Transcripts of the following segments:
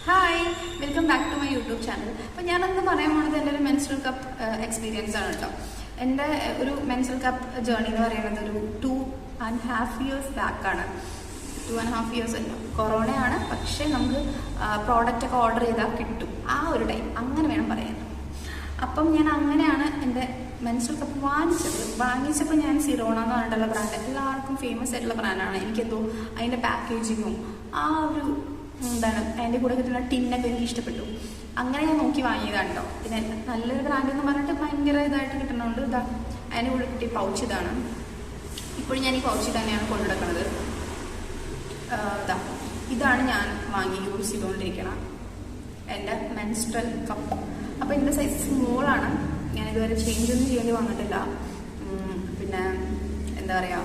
Hi, welcome back to my YouTube channel. അപ്പോൾ ഞാനൊന്ന് പറയാൻ പോകുന്നത് എൻ്റെ ഒരു മെൻസ്ട്രൽ കപ്പ് എക്സ്പീരിയൻസ് ആണ് കേട്ടോ. എൻ്റെ ഒരു മെൻസ്ട്രൽ കപ്പ് ജേർണി എന്ന് പറയുന്നത് ഒരു 2.5 years ബാക്കാണ്. 2.5 years അല്ല, കൊറോണയാണ്. പക്ഷേ നമുക്ക് പ്രോഡക്റ്റ് ഒക്കെ ഓർഡർ ചെയ്താൽ കിട്ടും ആ ഒരു ടൈം, അങ്ങനെ വേണം പറയാൻ. അപ്പം ഞാൻ അങ്ങനെയാണ് എൻ്റെ മെൻസ്ട്രൽ കപ്പ് വാങ്ങിച്ചപ്പോൾ ഞാൻ സിറോണ എന്ന് പറഞ്ഞിട്ടുള്ള ബ്രാൻഡ്, എല്ലാവർക്കും ഫേമസ് ആയിട്ടുള്ള ബ്രാൻഡാണ്. എനിക്കെന്തോ അതിൻ്റെ പാക്കേജിങ്ങും ആ ഒരു അതിൻ്റെ കൂടെ കിട്ടുന്ന ടിന്നൊക്കെ എനിക്ക് ഇഷ്ടപ്പെട്ടു. അങ്ങനെ ഞാൻ നോക്കി വാങ്ങിയതാണ് കേട്ടോ. പിന്നെ നല്ലൊരു ബ്രാൻഡ് എന്ന് പറഞ്ഞിട്ട് ഭയങ്കര ഇതായിട്ട് കിട്ടുന്നുണ്ട്. ഇതാ അതിൻ്റെ കൂടെ കിട്ടിയ പൗച്ച് ഇതാണ്. ഇപ്പോഴും ഞാൻ ഈ പൗച്ച് തന്നെയാണ് കൊണ്ടുനടക്കുന്നത്. ഇതാണ് ഞാൻ വാങ്ങി യൂസ് ചെയ്തുകൊണ്ടിരിക്കണം എൻ്റെ മെൻസ്ട്രൽ കപ്പ്. അപ്പോൾ ഇതിൻ്റെ സൈസ് സ്മോളാണ്. ഞാൻ ഇതുവരെ ചേഞ്ച് ഒന്നും ചെയ്യേണ്ടി വന്നിട്ടില്ല. പിന്നെ എന്താ പറയുക,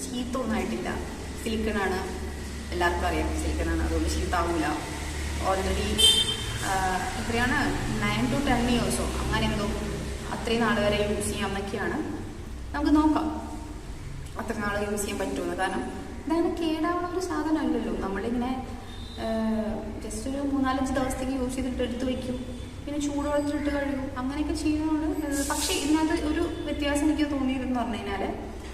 ചീത്തൊന്നും ആയിട്ടില്ല. സിലിക്കണാണ്, എല്ലാവർക്കും അറിയാം സിലിക്കണാണ്, അതുകൊണ്ട് ചീത്താവില്ല. ഓൾറെഡി എത്രയാണ് 9 to 10 years അങ്ങനെ എന്തോ, അത്രയും നാൾ വരെ യൂസ് ചെയ്യാമെന്നൊക്കെയാണ്. നമുക്ക് നോക്കാം അത്ര നാൾ യൂസ് ചെയ്യാൻ പറ്റുമെന്ന്. കാരണം ഇതാണ് കേടാവുന്ന ഒരു സാധനമല്ലല്ലോ. നമ്മളിങ്ങനെ ജസ്റ്റ് ഒരു 4-5 ദിവസത്തേക്ക് യൂസ് ചെയ്തിട്ട് എടുത്ത് വയ്ക്കും, പിന്നെ ചൂടുവെള്ളത്തിലിട്ട് കഴുകും, അങ്ങനെയൊക്കെ ചെയ്യുന്നതുകൊണ്ട്. പക്ഷേ ഇതിനകത്ത് ഒരു വ്യത്യാസം എനിക്ക് തോന്നിയതെന്ന് പറഞ്ഞു കഴിഞ്ഞാൽ,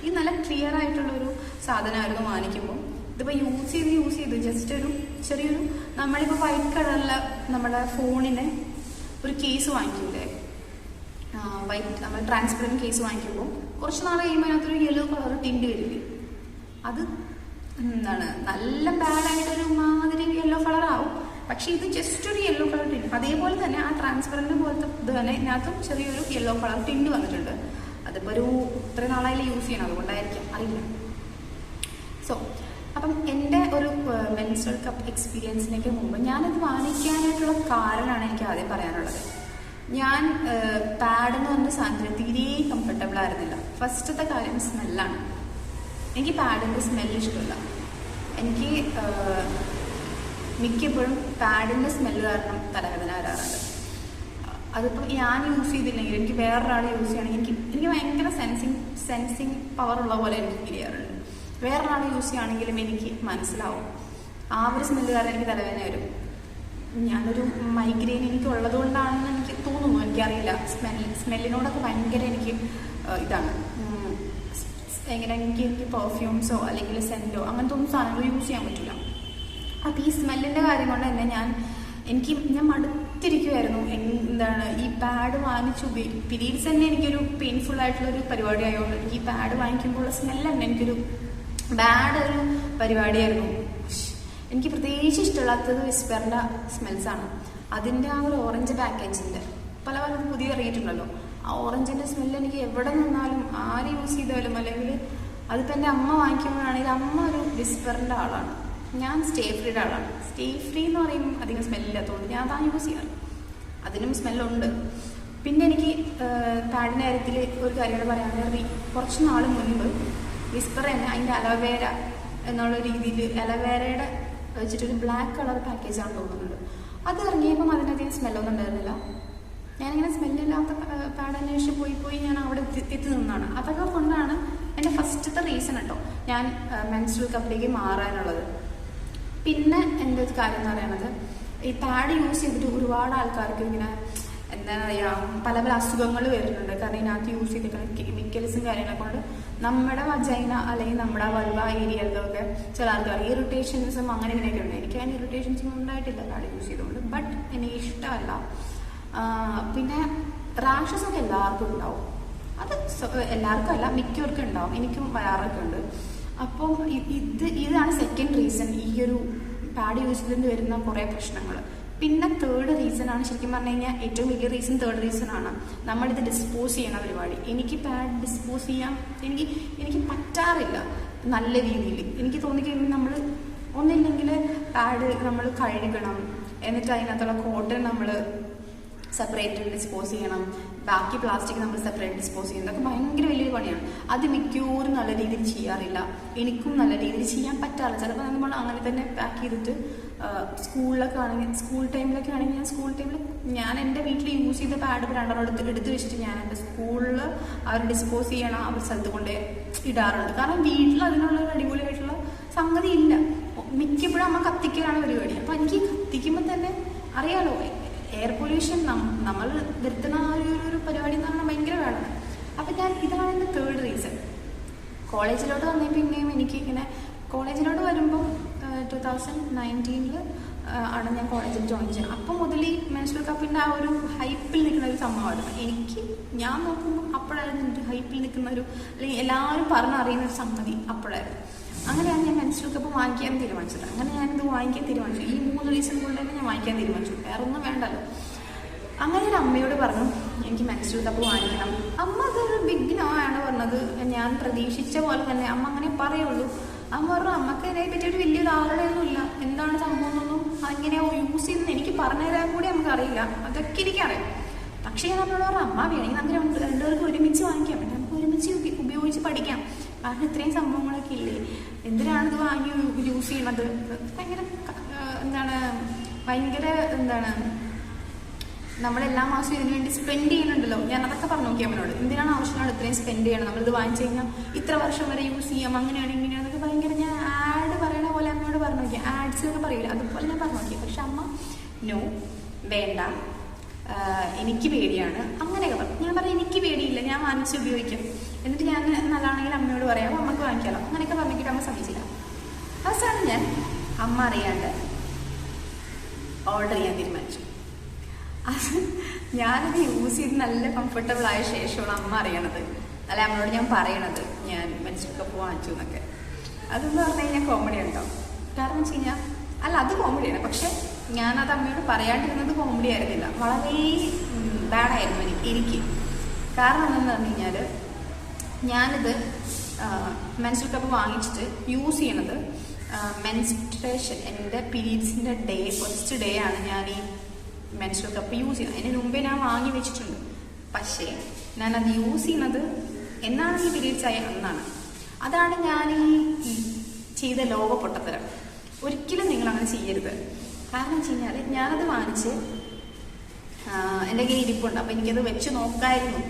ഈ നല്ല ക്ലിയർ ആയിട്ടുള്ളൊരു സാധനമായിരുന്നു വാങ്ങിക്കുമ്പോൾ. ഇതിപ്പോൾ യൂസ് ചെയ്ത് ജസ്റ്റ് ഒരു ചെറിയൊരു, നമ്മളിപ്പോൾ വൈറ്റ് കളറിലെ നമ്മുടെ ഫോണിന് ഒരു കേസ് വാങ്ങിക്കൂലേ, വൈറ്റ് നമ്മൾ ട്രാൻസ്പെറൻറ്റ് കേസ് വാങ്ങിക്കുമ്പോൾ കുറച്ച് നാൾ കഴിയുമ്പോൾ അതിനകത്തൊരു യെല്ലോ കളർ ടിൻറ്റ് വരില്ലേ, അത് എന്താണ് നല്ല ബാഡായിട്ടൊരു മാതിരി യെല്ലോ കളറാവും. പക്ഷേ ഇത് ജസ്റ്റ് ഒരു യെല്ലോ കളർ ടിൻറ്റ്. അതേപോലെ തന്നെ ആ ട്രാൻസ്പെറൻറ്റ് പോലത്തെ ഇത് തന്നെ ഇതിനകത്തും ചെറിയൊരു യെല്ലോ കളർ ടിൻറ്റ് വന്നിട്ടുണ്ട്. അതിപ്പോൾ ഒരു ഇത്രയും നാളായാലും യൂസ് ചെയ്യണം, അതുകൊണ്ടായിരിക്കും, അറിയില്ല. സോ അപ്പം എൻ്റെ ഒരു മെൻസ്ട്രൽ കപ്പ് എക്സ്പീരിയൻസിനൊക്കെ മുമ്പ് ഞാനത് വാങ്ങിക്കാനായിട്ടുള്ള കാരണമാണ് എനിക്ക് ആദ്യം പറയാനുള്ളത്. ഞാൻ പാഡ് എന്ന് പറഞ്ഞ സാധനത്തിന് തീരെ കംഫർട്ടബിൾ ആയിരുന്നില്ല. ഫസ്റ്റത്തെ കാര്യം സ്മെല്ലാണ്. എനിക്ക് പാഡിൻ്റെ സ്മെല്ല് ഇഷ്ടമില്ല. എനിക്ക് മിക്കപ്പോഴും പാഡിൻ്റെ സ്മെല്ല് കാരണം തലവേദന വരാറുണ്ട്. അതിപ്പോൾ ഞാൻ യൂസ് ചെയ്തില്ലെങ്കിൽ, എനിക്ക് വേറൊരാൾ യൂസ് ചെയ്യണമെങ്കിൽ എനിക്ക് ഭയങ്കര സെൻസിങ് പവറുള്ള പോലെ എനിക്ക് ഫീൽ ചെയ്യാറുണ്ട്. വേറൊരാൾ യൂസ് ചെയ്യുകയാണെങ്കിലും എനിക്ക് മനസ്സിലാവും. ആ ഒരു സ്മെല്ല് കാരണം എനിക്ക് തലവേദന വരും. ഞാനൊരു മൈഗ്രെയിൻ എനിക്ക് ഉള്ളത് കൊണ്ടാണെന്ന് എനിക്ക് തോന്നുന്നു, എനിക്കറിയില്ല. സ്മെല്ലിനോടൊക്കെ ഭയങ്കര എനിക്ക് ഇതാണ്. എങ്ങനെ എനിക്ക് പെർഫ്യൂംസോ അല്ലെങ്കിൽ സെൻറ്റോ അങ്ങനത്തെ ഒന്നും സാധനങ്ങൾ യൂസ് ചെയ്യാൻ പറ്റില്ല. അപ്പോൾ ഈ സ്മെല്ലിൻ്റെ കാര്യം കൊണ്ട് തന്നെ ഞാൻ മടുത്തിരിക്കുമായിരുന്നു. എന്താണ് ഈ പാഡ് വാങ്ങിച്ച് പീരീഡ്സ് തന്നെ എനിക്കൊരു പെയിൻഫുൾ ആയിട്ടുള്ളൊരു പരിപാടി ആയതുകൊണ്ട് എനിക്ക് ഈ പാഡ് വാങ്ങിക്കുമ്പോഴുള്ള സ്മെല്ല് തന്നെ എനിക്കൊരു ബാഡ് ഒരു പരിപാടിയായിരുന്നു. എനിക്ക് പ്രത്യേകിച്ച് ഇഷ്ടമില്ലാത്തത് വിസ്പറിൻ്റെ സ്മെൽസാണ്. അതിൻ്റെ ആ ഒരു ഓറഞ്ച് പാക്കേജിൻ്റെ പല പുതിയ ഇറങ്ങിയിട്ടുണ്ടല്ലോ, ആ ഓറഞ്ചിൻ്റെ സ്മെല്ല് എനിക്ക് എവിടെ നിന്നാലും ആര് യൂസ് ചെയ്താലും, അല്ലെങ്കിൽ അതിപ്പോൾ എൻ്റെ അമ്മ വാങ്ങിക്കുമ്പോഴാണെങ്കിൽ, അമ്മ ഒരു വിസ്പറിൻ്റെ ആളാണ്, ഞാൻ സ്റ്റേ ഫ്രീയുടെ ആളാണ്. സ്റ്റേ ഫ്രീ എന്ന് പറയുമ്പോൾ അധികം സ്മെല്ലില്ലാത്തതുകൊണ്ട് ഞാൻ അതാണ് യൂസ് ചെയ്യാറ്. അതിനും സ്മെല്ലുണ്ട്. പിന്നെ എനിക്ക് പാഡിൻ്റെ കാര്യത്തിൽ ഒരു കാര്യം പറയാനുള്ളത്, കുറച്ച് നാൾ മുൻപ് വിസ്പർ തന്നെ അതിൻ്റെ അലോവേര എന്നുള്ള രീതിയിൽ അലോവേരയുടെ വെച്ചിട്ടൊരു ബ്ലാക്ക് കളർ പാക്കേജാണ് തോന്നുന്നുണ്ട്. അത് ഇറങ്ങിയപ്പം അതിനധികം സ്മെല്ലൊന്നും ഉണ്ടായിരുന്നില്ല. ഞാനിങ്ങനെ സ്മെല്ലില്ലാത്ത പാഡ് അന്വേഷിച്ച് പോയി ഞാൻ അവിടെ എത്തി നിന്നാണ്. അതൊക്കെ കൊണ്ടാണ് എൻ്റെ ഫസ്റ്റത്തെ റീസൺ കേട്ടോ ഞാൻ മെൻസ്ട്രൽ കപ്പിലേക്ക് മാറാനുള്ളത്. പിന്നെ എൻ്റെ ഒരു കാര്യം എന്ന് പറയുന്നത്, ഈ പാഡ് യൂസ് ചെയ്തിട്ട് ഒരുപാട് ആൾക്കാർക്ക് ഇങ്ങനെ എന്താ പറയുക, പല പല അസുഖങ്ങൾ വരുന്നുണ്ട്. കാരണം ഇതിനകത്ത് യൂസ് ചെയ്തിട്ട് കെമിക്കൽസും കാര്യങ്ങളൊക്കെ കൊണ്ട് നമ്മുടെ വജൈന അല്ലെങ്കിൽ നമ്മുടെ വൾവ ഏരിയകളിലൊക്കെ ചില ആൾക്കാർ ഇറിറ്റേഷൻസും അങ്ങനെ ഇങ്ങനെയൊക്കെ ഉണ്ട്. എനിക്ക് അതിന് ഇറിറ്റേഷൻസും ഉണ്ടായിട്ടില്ല പാഡ് യൂസ് ചെയ്തുകൊണ്ട്, ബട്ട് എനിക്ക് ഇഷ്ടമല്ല. പിന്നെ റാഷസ് ഒക്കെ എല്ലാവർക്കും ഉണ്ടാവും. അത് എല്ലാവർക്കും അല്ല, മിക്കവർക്കും ഉണ്ടാവും. എനിക്കും വരാറൊക്കെ ഉണ്ട്. അപ്പം ഇതാണ് സെക്കൻഡ് റീസൺ, ഈ ഒരു പാഡ് യൂസ് ചെയ്തിട്ട് വരുന്ന കുറേ പ്രശ്നങ്ങൾ. പിന്നെ തേർഡ് റീസൺ ആണ്, ശരിക്കും പറഞ്ഞു കഴിഞ്ഞാൽ ഏറ്റവും വലിയ റീസൺ തേർഡ് റീസൺ ആണ്, നമ്മളിത് ഡിസ്പോസ് ചെയ്യണ പരിപാടി. എനിക്ക് പാഡ് ഡിസ്പോസ് ചെയ്യാൻ എനിക്ക് പറ്റാറില്ല നല്ല രീതിയിൽ. എനിക്ക് തോന്നിക്കഴിഞ്ഞാൽ നമ്മൾ ഒന്നില്ലെങ്കിൽ പാഡ് നമ്മൾ കഴുകണം, എന്നിട്ട് അതിനകത്തുള്ള കോട്ടൺ നമ്മൾ സെപ്പറേറ്റ് ഡിസ്പോസ് ചെയ്യണം, ബാക്കി പ്ലാസ്റ്റിക് നമ്മൾ സെപ്പറേറ്റ് ഡിസ്പോസ് ചെയ്യണം. അതൊക്കെ ഭയങ്കര വലിയൊരു പണിയാണ്. അത് മിക്കവരും നല്ല രീതിയിൽ ചെയ്യാറില്ല. എനിക്കും നല്ല രീതിയിൽ ചെയ്യാൻ പറ്റാറില്ല. ചിലപ്പോൾ നമ്മൾ അങ്ങനെ തന്നെ പാക്ക് ചെയ്തിട്ട് സ്കൂളിലൊക്കെ ആണെങ്കിൽ, സ്കൂൾ ടൈമിലൊക്കെ ആണെങ്കിൽ ഞാൻ എൻ്റെ വീട്ടിൽ യൂസ് ചെയ്ത പാഡ് 2 എടുത്ത് വെച്ചിട്ട് ഞാൻ എൻ്റെ സ്കൂളിൽ അവർ ഡിസ്പോസ് ചെയ്യണം ആ ഒരു സ്ഥലത്ത് കൊണ്ട് ഇടാറുണ്ട്. കാരണം വീട്ടിൽ അതിനുള്ളൊരു അടിപൊളിയായിട്ടുള്ള സംഗതി ഇല്ല. മിക്കപ്പോഴും അമ്മ കത്തിക്കലാണ് പരിപാടി. അപ്പോൾ എനിക്ക് കത്തിക്കുമ്പോൾ തന്നെ അറിയാലോ എയർ പൊല്യൂഷൻ നമ്മൾ നിർത്തുന്ന ആ ഒരു പരിപാടി എന്ന് പറഞ്ഞാൽ ഭയങ്കര വേണം. അപ്പം ഇതാണ് എൻ്റെ തേർഡ് റീസൺ. കോളേജിലോട്ട് വന്നേ പിന്നെയും എനിക്ക് ഇങ്ങനെ കോളേജിലോട്ട് വരുമ്പോൾ 2019 ആണ് ഞാൻ കോളേജിൽ ജോയിൻ ചെയ്യുന്നത്. അപ്പം മുതൽ ഈ മെൻസ്ട്രുവൽ കപ്പിൻ്റെ ആ ഒരു ഹൈപ്പിൽ നിൽക്കുന്ന ഒരു സംഭവമായിരുന്നു. ഞാൻ നോക്കുമ്പോൾ അപ്പോഴായിരുന്നു എനിക്ക് ഹൈപ്പിൽ നിൽക്കുന്ന അല്ലെങ്കിൽ എല്ലാവരും പറഞ്ഞറിയുന്ന ഒരു സംഗതി അപ്പോഴായിരുന്നു. അങ്ങനെയാണ് ഞാൻ മെൻസ്ട്രുവൽ കപ്പ് വാങ്ങിക്കാൻ തീരുമാനിച്ചത്. അങ്ങനെ ഞാനിത് വാങ്ങിക്കാൻ തീരുമാനിച്ചു. ഈ 3 റീസൺ കൊണ്ട് തന്നെ ഞാൻ വാങ്ങിക്കാൻ തീരുമാനിച്ചു. വേറെ ഒന്നും വേണ്ടല്ലോ. അങ്ങനെ ഒരു അമ്മയോട് പറഞ്ഞു എനിക്ക് മെൻസ്ട്രുവൽ കപ്പ് വാങ്ങിക്കണം. അമ്മ അതൊരു ബിഗ് നോ ആണ് പറഞ്ഞത്. ഞാൻ പ്രതീക്ഷിച്ച പോലെ തന്നെ അമ്മ അങ്ങനെ പറയുള്ളൂ. അമ്മ പറഞ്ഞു അമ്മക്ക് അതിനെ പറ്റിയിട്ട് വലിയ ധാരണയൊന്നുമില്ല, എന്താണ് സംഭവം എന്നൊന്നും അതെങ്ങനെയോ യൂസ് ചെയ്യുന്നത് എനിക്ക് പറഞ്ഞുതരാൻ കൂടി നമുക്ക് അറിയില്ല. അതൊക്കെ എനിക്കറിയാം. പക്ഷേ ഞാൻ നമ്മളോട് പറഞ്ഞു അമ്മ വേണമെങ്കിൽ നമുക്ക് രണ്ടുപേർക്ക് ഒരുമിച്ച് വാങ്ങിക്കാൻ പറ്റും, നമുക്ക് ഒരുമിച്ച് ഉപയോഗിച്ച് പഠിക്കാം. കാരണം ഇത്രയും സംഭവങ്ങളൊക്കെ ഇല്ലേ, എന്തിനാണിത് വാങ്ങി യൂസ് ചെയ്യണത്? ഭയങ്കര നമ്മളെല്ലാ മാസവും ഇതിനു വേണ്ടി സ്പെൻഡ് ചെയ്യുന്നുണ്ടല്ലോ. ഞാൻ അതൊക്കെ പറഞ്ഞു നോക്കി അമ്മനോട്, എന്തിനാണ് ആവശ്യമാണ് ഇത്രയും സ്പെൻഡ് ചെയ്യണം, നമ്മളിത് വാങ്ങിച്ചു കഴിഞ്ഞാൽ ഇത്ര വർഷം വരെ യൂസ് ചെയ്യാം, അങ്ങനെയാണ് ഇങ്ങനെയാണെന്നൊക്കെ ഭയങ്കര ഞാൻ ആഡ് പറയണ പോലെ അമ്മയോട് പറഞ്ഞു നോക്കി. ആഡ്സിലൊക്കെ പറയില്ല, അതുപോലെ ഞാൻ പറഞ്ഞു നോക്കി. പക്ഷെ അമ്മ നോ വേണ്ട, എനിക്ക് പേടിയാണ് അങ്ങനെയൊക്കെ പറഞ്ഞു. ഞാൻ പറഞ്ഞു എനിക്ക് പേടിയില്ല, ഞാൻ വാങ്ങിച്ച് ഉപയോഗിക്കും. എന്നിട്ട് ഞാൻ നല്ലതാണെങ്കിൽ അമ്മയോട് പറയാം, അമ്മക്ക് വാങ്ങിക്കാമല്ലോ, അങ്ങനെയൊക്കെ പറഞ്ഞിട്ട് അമ്മ സമ്മതിച്ചില്ല. അവസാനം ഞാൻ അമ്മ അറിയാണ്ട് ഓർഡർ ചെയ്യാൻ തീരുമാനിച്ചു. അത് ഞാനത് യൂസ് ചെയ്ത് നല്ല കംഫർട്ടബിൾ ആയ ശേഷമാണ് അമ്മ അറിയണത്, അല്ല അമ്മയോട് ഞാൻ പറയണത് ഞാൻ മെൻസ്ട്രുവൽ കപ്പ് വാങ്ങിച്ചു എന്നൊക്കെ. അതെന്ന് പറഞ്ഞു കഴിഞ്ഞാൽ കോമഡി ഉണ്ടാവും. കാരണം വെച്ച് കഴിഞ്ഞാൽ അത് കോമഡിയാണ്. പക്ഷെ ഞാനത് അമ്മയോട് പറയാണ്ടിരുന്നത് കോമഡി ആയിരുന്നില്ല, വളരെ ബാഡായിരുന്നു എനിക്ക്. കാരണം എന്താണെന്ന് പറഞ്ഞു കഴിഞ്ഞാൽ ഞാനിത് മെൻസ്ട്രുവൽ കപ്പ് വാങ്ങിച്ചിട്ട് യൂസ് ചെയ്യണത് മെൻസ്ട്രേഷൻ എൻ്റെ പീരീഡ്സിൻ്റെ ഫസ്റ്റ് ഡേ ആണ് ഞാൻ ഈ മെൻസ്ട്രുവൽ കപ്പ് യൂസ് ചെയ്യുന്നത്. അതിന് മുമ്പേ ഞാൻ വാങ്ങി വെച്ചിട്ടുണ്ട്. പക്ഷേ ഞാനത് യൂസ് ചെയ്യുന്നത് എന്നാണ് ഈ പീരീഡ്സ് ആയ അന്നാണ്. അതാണ് ഞാൻ ഈ ചെയ്ത ലോക പൊട്ടത്തരം. ഒരിക്കലും നിങ്ങളങ്ങനെ ചെയ്യരുത്. കാരണം വെച്ച് കഴിഞ്ഞാൽ ഞാനത് വാങ്ങിച്ച് എൻ്റെ കയ്യിൽ ഇരിപ്പുണ്ട്. അപ്പം എനിക്കത് വെച്ച് നോക്കായിരുന്നു,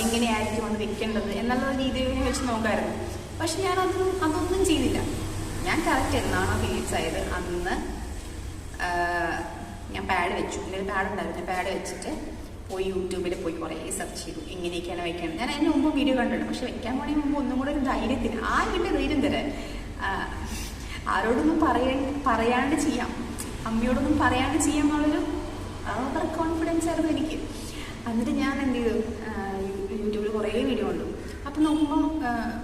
എങ്ങനെയായിരിക്കും അത് വെക്കേണ്ടത് എന്നുള്ള രീതിയിൽ ഞാൻ വെച്ച് നോക്കായിരുന്നു. പക്ഷെ അതൊന്നും ചെയ്തില്ല. ഞാൻ കറക്റ്റ് എന്നാണോ പീരീഡ്സ് ആയത് അന്ന് ഞാൻ പാഡ് വെച്ചു. എൻ്റെ ഒരു പാഡ് ഉണ്ടായിരുന്നു. പാഡ് വെച്ചിട്ട് പോയി യൂട്യൂബിൽ പോയി കുറേ സെർച്ച് ചെയ്തു എങ്ങനെയൊക്കെയാണ് വെക്കേണ്ടത്. ഞാൻ അതിന് മുമ്പ് വീഡിയോ കണ്ടിട്ടുണ്ട്. പക്ഷെ വെക്കാൻ പോണേ മുമ്പ് ഒന്നും കൂടെ ഒരു ധൈര്യത്തിന് കിട്ടിയ ധൈര്യം തരാൻ ആരോടൊന്നും പറയാണ്ട് ചെയ്യാം, അമ്മയോടൊന്നും പറയാണ്ട് ചെയ്യാൻ എന്നുള്ളൊരു ഓവർ കോൺഫിഡൻസ് ആയിരുന്നു എനിക്ക്. എന്നിട്ട് ഞാൻ എന്ത് ചെയ്തു, യൂട്യൂബിൽ കുറേ വീഡിയോ കണ്ടു. അപ്പം നോക്കുമ്പം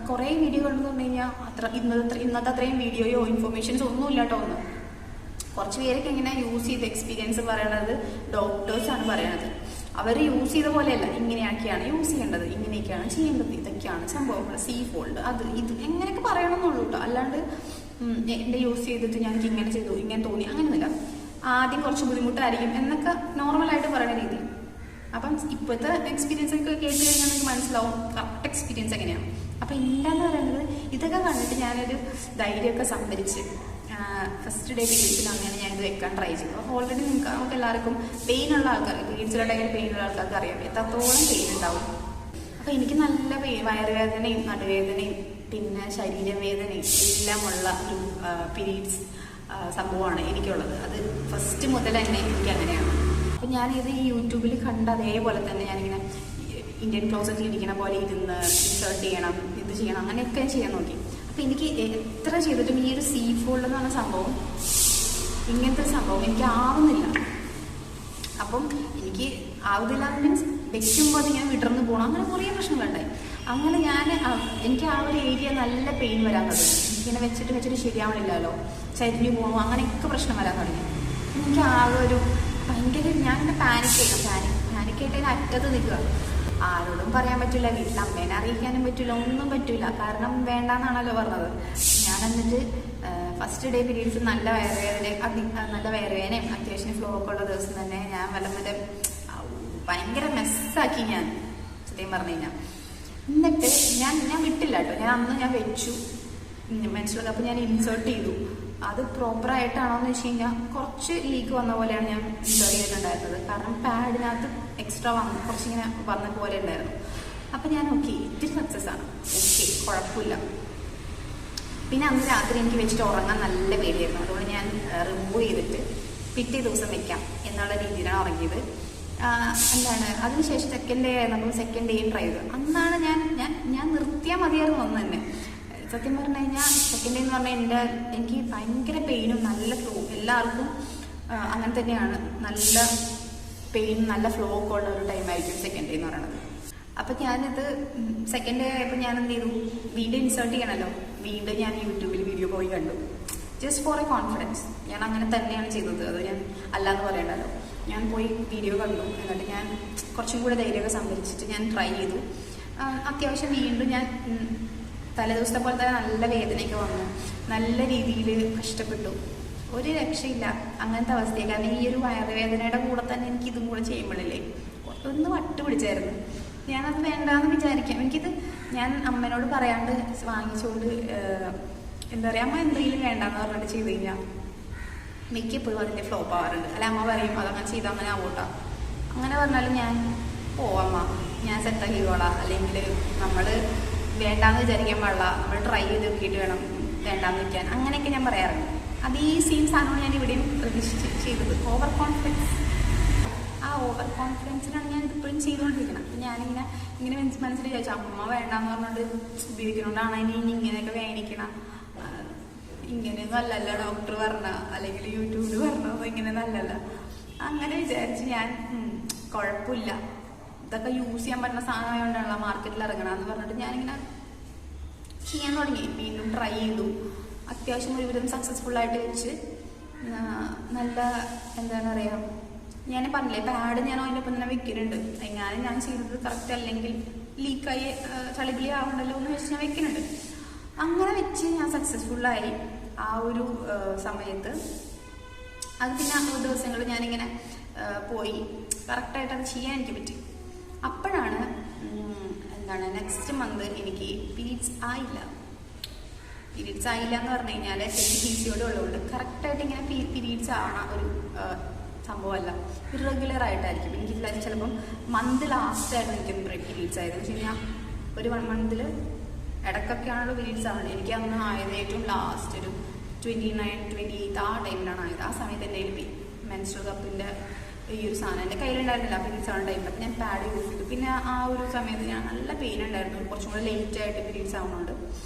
കുറേ വീഡിയോ കണ്ടെന്ന് പറഞ്ഞു കഴിഞ്ഞാൽ ഇന്നത്തെ അത്രയും വീഡിയോയോ ഇൻഫർമേഷൻസോ ഒന്നും ഇല്ലാട്ടോ. ഒന്ന് കുറച്ച് പേരൊക്കെ ഇങ്ങനെ യൂസ് ചെയ്ത് എക്സ്പീരിയൻസ് പറയണത് ഡോക്ടേഴ്സാണ് പറയണത്. അവർ യൂസ് ചെയ്ത പോലെയല്ല, ഇങ്ങനെയൊക്കെയാണ് യൂസ് ചെയ്യേണ്ടത്, ഇങ്ങനെയൊക്കെയാണ് ചെയ്യേണ്ടത്, ഇതൊക്കെയാണ് സംഭവങ്ങൾ, സീ ഫോൾഡ് ഇത് എങ്ങനെയൊക്കെ പറയണമെന്നുള്ളൂ കേട്ടോ. അല്ലാണ്ട് എൻ്റെ യൂസ് ചെയ്തിട്ട് ഞങ്ങൾക്ക് ഇങ്ങനെ ചെയ്തു, ഇങ്ങനെ തോന്നി, അങ്ങനെയൊന്നുമില്ല. ആദ്യം കുറച്ച് ബുദ്ധിമുട്ടായിരിക്കും എന്നൊക്കെ നോർമലായിട്ട് പറയുന്ന രീതി. അപ്പം ഇപ്പോഴത്തെ എക്സ്പീരിയൻസ് ഒക്കെ കേട്ട് കഴിഞ്ഞാൽ നിങ്ങൾക്ക് മനസ്സിലാവും കറക്റ്റ് എക്സ്പീരിയൻസ് എങ്ങനെയാണ്. അപ്പം എന്താന്ന് പറയുന്നത്, ഇതൊക്കെ കണ്ടിട്ട് ഞാനൊരു ധൈര്യമൊക്കെ സംഭരിച്ച് ഫസ്റ്റ് ഡേ പീരീഡ്സിൽ അങ്ങനെ ഞാനിത് വെക്കാൻ ട്രൈ ചെയ്തു. അപ്പോൾ ഓൾറെഡി നമുക്ക് എല്ലാവർക്കും പെയിനുള്ള ആൾക്കാർ, പീരീഡ്സിലുള്ള ടൈമിൽ പെയിനുള്ള ആൾക്കാർക്ക് അറിയാം എത്രത്തോളം പെയിൻ ഉണ്ടാവും. അപ്പോൾ എനിക്ക് നല്ല വയറുവേദനയും നടുവേദനയും പിന്നെ ശരീരവേദനയും എല്ലാമുള്ള ഒരു പീരീഡ്സ് സംഭവമാണ് എനിക്കുള്ളത്. അത് ഫസ്റ്റ് മുതൽ തന്നെ എനിക്ക് അങ്ങനെയാണ്. അപ്പം ഞാനിത് ഈ യൂട്യൂബിൽ കണ്ട അതേപോലെ തന്നെ ഞാനിങ്ങനെ ഇന്ത്യൻ ക്ലോസറ്റിൽ ഇരിക്കണ പോലെ ഇരുന്ന് ഇൻസേർട്ട് ചെയ്യണം, ഇത് ചെയ്യണം, അങ്ങനെയൊക്കെ ചെയ്യാൻ നോക്കി. അപ്പം എനിക്ക് എത്ര ചെയ്തിട്ടും ഈ ഒരു സീ ഫോൾഡ് എന്ന് പറഞ്ഞ സംഭവം, ഇങ്ങനത്തെ സംഭവം എനിക്ക് ആവുന്നില്ല. അപ്പം എനിക്ക് ആവുന്നില്ല മീൻസ് വെക്കുമ്പോൾ അതിങ്ങനെ വിടർന്ന് പോകണം, അങ്ങനെ കുറേ പ്രശ്നങ്ങളുണ്ടായി. അങ്ങനെ എനിക്ക് ആ ഒരു ഏരിയ നല്ല പെയിൻ വരാൻ തുടങ്ങി. എനിക്കിങ്ങനെ വെച്ചിട്ട് ശരിയാവണില്ലല്ലോ, ചരിഞ്ഞു പോകണോ, അങ്ങനെയൊക്കെ പ്രശ്നം വരാൻ തുടങ്ങി. എനിക്ക് ആകെ ഒരു ഭയങ്കര ഞാനിങ്ങനെ പാനിക്കായിട്ട് അറ്റത്ത് നിൽക്കുക. ആരോടും പറയാൻ പറ്റില്ല, വീട്ടിൽ അമ്മേനെ അറിയിക്കാനും പറ്റില്ല, ഒന്നും പറ്റില്ല. കാരണം വേണ്ടാന്നാണല്ലോ പറഞ്ഞത്. ഞാൻ എന്നിട്ട് ഫസ്റ്റ് ഡേ പീരീഡ്സ് നല്ല വയറുവേദനയും അത്യാവശ്യം ഫ്ലോ ഒക്കെ ഉള്ള ദിവസം തന്നെ ഞാൻ വല്ല ഭയങ്കര മെസ്സാക്കി ഞാൻ സത്യം പറഞ്ഞു കഴിഞ്ഞാൽ. എന്നിട്ട് ഞാൻ വിട്ടില്ല കേട്ടോ. ഞാൻ വെച്ചു മെൻസ്ട്രുവൽ കപ്പ് ഞാൻ ഇൻസേർട്ട് ചെയ്തു. അത് പ്രോപ്പറായിട്ടാണോ എന്ന് വെച്ച് കഴിഞ്ഞാൽ കുറച്ച് ലീക്ക് വന്ന പോലെയാണ് ഞാൻ ഇൻസേർട്ട് ചെയ്തിട്ടുണ്ടായിരുന്നത്. കാരണം പാഡിനകത്ത് എക്സ്ട്രാ കുറച്ചിങ്ങനെ വന്ന പോലെ ഉണ്ടായിരുന്നു. അപ്പം ഞാൻ ഓക്കെ ഇത്തിരി സക്സസ് ആണ്, ഓക്കെ കുഴപ്പമില്ല. പിന്നെ അന്ന് രാത്രി എനിക്ക് വെച്ചിട്ട് ഉറങ്ങാൻ നല്ല പേടിയായിരുന്നു. അതുകൊണ്ട് ഞാൻ റിമൂവ് പിറ്റേ ദിവസം വെക്കാം എന്നുള്ള രീതിയിലാണ് ഉറങ്ങിയത്. അതിനുശേഷം സെക്കൻഡ് ഡേ നമ്മൾ സെക്കൻഡ് ഡേയും ട്രൈ ചെയ്തു. അന്നാണ് ഞാൻ നിർത്തിയാൽ മതിയായിരുന്നു ഒന്ന് തന്നെ. സത്യം പറഞ്ഞു കഴിഞ്ഞാൽ സെക്കൻഡ് ഡേ എന്ന് പറഞ്ഞാൽ എനിക്ക് ഭയങ്കര പെയിനും നല്ല ഫ്ലോ, എല്ലാവർക്കും അങ്ങനെ തന്നെയാണ്, നല്ല പെയിൻ നല്ല ഫ്ലോ ഒക്കെ ഉള്ള ഒരു ടൈമായിരിക്കും സെക്കൻഡ് ഡേ എന്ന് പറയുന്നത്. അപ്പം ഞാനിത് സെക്കൻഡ് ഡേ ആയപ്പോൾ ഞാൻ എന്ത് ചെയ്തു, വീണ്ടും ഇൻസേർട്ട് ചെയ്യണമല്ലോ, വീണ്ടും ഞാൻ യൂട്യൂബിൽ വീഡിയോ പോയി കണ്ടു. ജസ്റ്റ് ഫോർ എ കോൺഫിഡൻസ്, ഞാൻ അങ്ങനെ തന്നെയാണ് ചെയ്തത്, അത് ഞാൻ അല്ലാന്ന് പറയണ്ടല്ലോ. ഞാൻ പോയി വീഡിയോ കണ്ടു, എന്നിട്ട് ഞാൻ കുറച്ചും കൂടെ ധൈര്യമൊക്കെ സംഭരിച്ചിട്ട് ഞാൻ ട്രൈ ചെയ്തു. അത്യാവശ്യം വീണ്ടും ഞാൻ തലേദിവസത്തെ പോലെ തന്നെ നല്ല വേദനയൊക്കെ വന്നു, നല്ല രീതിയിൽ കഷ്ടപ്പെട്ടു, ഒരു രക്ഷയില്ല അങ്ങനത്തെ അവസ്ഥയാണ്. കാരണം ഈ ഒരു വയറുവേദനയുടെ കൂടെ തന്നെ എനിക്ക് ഇതും കൂടെ ചെയ്യുമ്പോഴല്ലേ ഒന്ന് വട്ട് പിടിച്ചായിരുന്നു. ഞാനത് വേണ്ടാന്ന് വിചാരിക്കാം. എനിക്കിത് ഞാൻ അമ്മേനോട് പറയാണ്ട് വാങ്ങിച്ചുകൊണ്ട് എന്താ പറയുക, അമ്മ എന്തെങ്കിലും വേണ്ടാന്ന് പറഞ്ഞിട്ട് ചെയ്ത് കഴിഞ്ഞാൽ മിക്കപ്പോഴും അതിൻ്റെ ഫ്ലോപ്പ് ആവാറുണ്ട്. അല്ല അമ്മ പറയും അതങ്ങനെ ചെയ്താൽ അങ്ങനെ ആവൂട്ടാ, അങ്ങനെ പറഞ്ഞാലും ഞാൻ അമ്മ ഞാൻ സെറ്റാക്കിക്കോളാം, അല്ലെങ്കിൽ നമ്മൾ വേണ്ടാന്ന് വിചാരിക്കാൻ പാടില്ല, നമ്മൾ ട്രൈ ചെയ്ത് നോക്കിയിട്ട് വേണം വേണ്ടാന്ന് വെക്കാൻ, അങ്ങനെയൊക്കെ ഞാൻ പറയാറുണ്ട്. അത് ഈ സെയിം സാധനമാണ് ഞാൻ ഇവിടെയും പ്രതീക്ഷിച്ച് ചെയ്തത്. ഓവർ കോൺഫിഡൻസ്, ആ ഓവർ കോൺഫിഡൻസിനാണ് ഞാൻ ഇപ്പോഴും ചെയ്തുകൊണ്ടിരിക്കുന്നത്. അപ്പം ഞാനിങ്ങനെ മനസ്സിൽ വിചാരിച്ചു അമ്മ വേണ്ടാന്ന് പറഞ്ഞുകൊണ്ട് ഉപയോഗിക്കുന്നതുകൊണ്ടാണ് ഇനി ഇങ്ങനെയൊക്കെ വേദനിക്കണം, ഇങ്ങനെയൊന്നും അല്ലല്ലോ ഡോക്ടർ പറഞ്ഞ അല്ലെങ്കിൽ യൂട്യൂബിൽ പറഞ്ഞത്, ഇങ്ങനെയൊന്നും അല്ലല്ലോ, അങ്ങനെ വിചാരിച്ച് ഞാൻ കുഴപ്പമില്ല, ഇതൊക്കെ യൂസ് ചെയ്യാൻ പറ്റുന്ന സാധനമായതുകൊണ്ടാണല്ലോ മാർക്കറ്റിൽ ഇറങ്ങണമെന്ന് പറഞ്ഞിട്ട് ഞാനിങ്ങനെ ചെയ്യാൻ തുടങ്ങി. വീണ്ടും ട്രൈ ചെയ്തു, അത്യാവശ്യം ഒരുവിധം സക്സസ്ഫുള്ളായിട്ട് വെച്ച് നല്ല എന്താണ് പറയുക, ഞാൻ പറഞ്ഞില്ലേ പാഡ് ഞാൻ അതിൻ്റെ ഒപ്പം തന്നെ വെക്കുന്നുണ്ട്. എങ്ങാനും ഞാൻ ചെയ്തത് കറക്റ്റ് അല്ലെങ്കിൽ ലീക്കായി ചളിപിളി ആവണ്ടല്ലോ എന്ന് വെച്ച് ഞാൻ വെക്കുന്നുണ്ട്. അങ്ങനെ വെച്ച് ഞാൻ സക്സസ്ഫുള്ളായി ആ ഒരു സമയത്ത്. അത് പിന്നെ ആ ദിവസങ്ങൾ ഞാനിങ്ങനെ പോയി കറക്റ്റായിട്ട് അത് ചെയ്യാൻ എനിക്ക് പറ്റി. അപ്പോഴാണ് നെക്സ്റ്റ് മന്ത് എനിക്ക് പീരീഡ്സ് ആയില്ല എന്ന് പറഞ്ഞു കഴിഞ്ഞാൽ എനിക്ക് PCOD ഉള്ളതുകൊണ്ട് കറക്റ്റായിട്ട് ഇങ്ങനെ പീരീഡ്സ് ആവണ ഒരു സംഭവമല്ല, ഇറഗുലർ ആയിട്ടായിരിക്കും. എനിക്ക് ചിലപ്പം മന്ത് ലാസ്റ്റ് ആയിരുന്നു എനിക്ക് പീരീഡ്സ് ആയത്. പക്ഷെ ഞാൻ ഒരു 1 മന്തിൽ ഇടയ്ക്കൊക്കെയാണല്ലോ പീരീഡ്സ് ആവുന്നത്. എനിക്ക് അന്ന് ആയത് ഏറ്റവും ലാസ്റ്റ് ഒരു 29, 28 ആ ടൈമിലാണ് ആയത്. ആ സമയത്ത് എൻ്റെ കയ്യിൽ മെൻസ്ട്രൽ കപ്പിൻ്റെ ഈ ഒരു സാധനം എൻ്റെ കയ്യിലുണ്ടായിരുന്നില്ല പീരീഡ്സ് ആവുന്ന ടൈമിൽ. അപ്പം ഞാൻ പാഡ് യൂസ് ചെയ്തു. പിന്നെ ആ ഒരു സമയത്ത് ഞാൻ നല്ല പെയിൻ ഉണ്ടായിരുന്നു, കുറച്ചും കൂടെ ലേറ്റ് ആയിട്ട് പീരീഡ്സ് ആവുന്നുണ്ട്